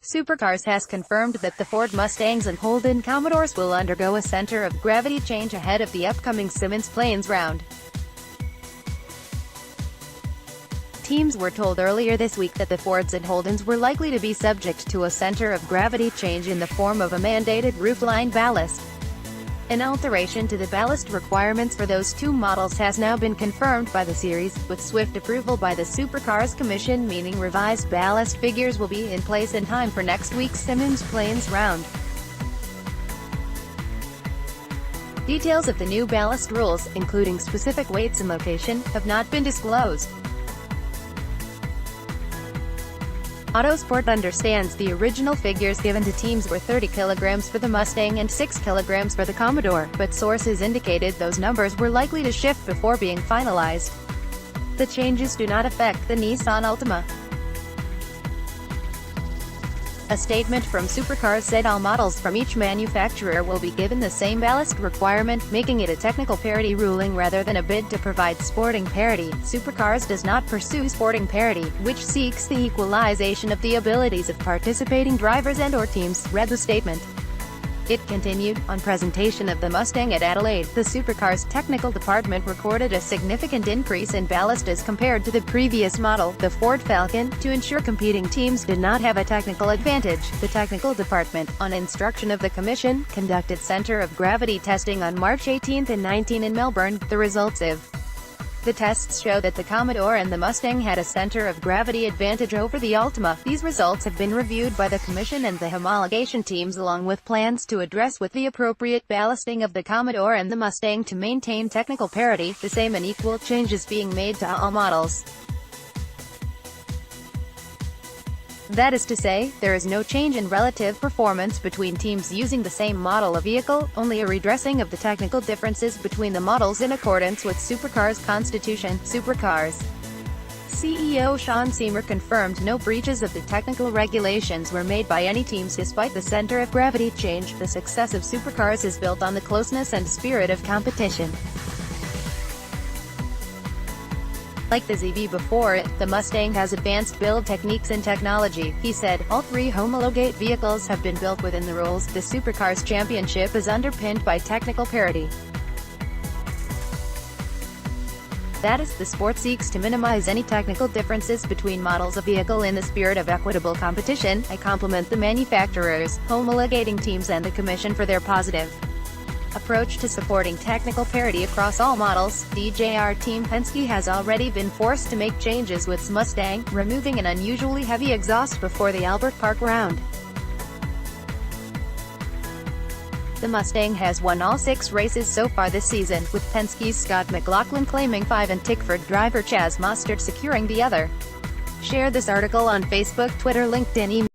Supercars has confirmed that the Ford Mustangs and Holden Commodores will undergo a center of gravity change ahead of the upcoming Symmons Plains round. Teams were told earlier this week that the Fords and Holdens were likely to be subject to a center of gravity change in the form of a mandated roofline ballast. An alteration to the ballast requirements for those two models has now been confirmed by the series, with swift approval by the Supercars Commission, meaning revised ballast figures will be in place in time for next week's Symmons Plains round. Details of the new ballast rules, including specific weights and location, have not been disclosed. Autosport understands the original figures given to teams were 30 kilograms for the Mustang and 6 kilograms for the Commodore, but sources indicated those numbers were likely to shift before being finalized. The changes do not affect the Nissan Altima. A statement from Supercars said all models from each manufacturer will be given the same ballast requirement, making it a technical parity ruling rather than a bid to provide sporting parity. Supercars does not pursue sporting parity, which seeks the equalization of the abilities of participating drivers and/or teams, read the statement. It continued, on presentation of the Mustang at Adelaide, the Supercars technical department recorded a significant increase in ballast as compared to the previous model, the Ford Falcon, to ensure competing teams did not have a technical advantage. The technical department, on instruction of the Commission, conducted center of gravity testing on March 18 and 19 in Melbourne. The results of the tests show that the Commodore and the Mustang had a center of gravity advantage over the Altima. These results have been reviewed by the Commission and the homologation teams along with plans to address with the appropriate ballasting of the Commodore and the Mustang to maintain technical parity. The same and equal changes being made to all models. That is to say, there is no change in relative performance between teams using the same model of vehicle, only a redressing of the technical differences between the models in accordance with Supercars' constitution. Supercars CEO Sean Seymour confirmed no breaches of the technical regulations were made by any teams despite the center of gravity change. The success of Supercars is built on the closeness and spirit of competition. Like the ZB before it, the Mustang has advanced build techniques and technology, he said. All three homologate vehicles have been built within the rules. The Supercars Championship is underpinned by technical parity. That is, the sport seeks to minimize any technical differences between models of vehicle in the spirit of equitable competition. I compliment the manufacturers, homologating teams and the Commission for their positive approach to supporting technical parity across all models. DJR Team Penske has already been forced to make changes with its Mustang, removing an unusually heavy exhaust before the Albert Park round. The Mustang has won all 6 races so far this season, with Penske's Scott McLaughlin claiming 5 and Tickford driver Chaz Mostert securing the other. Share this article on Facebook, Twitter, LinkedIn, email.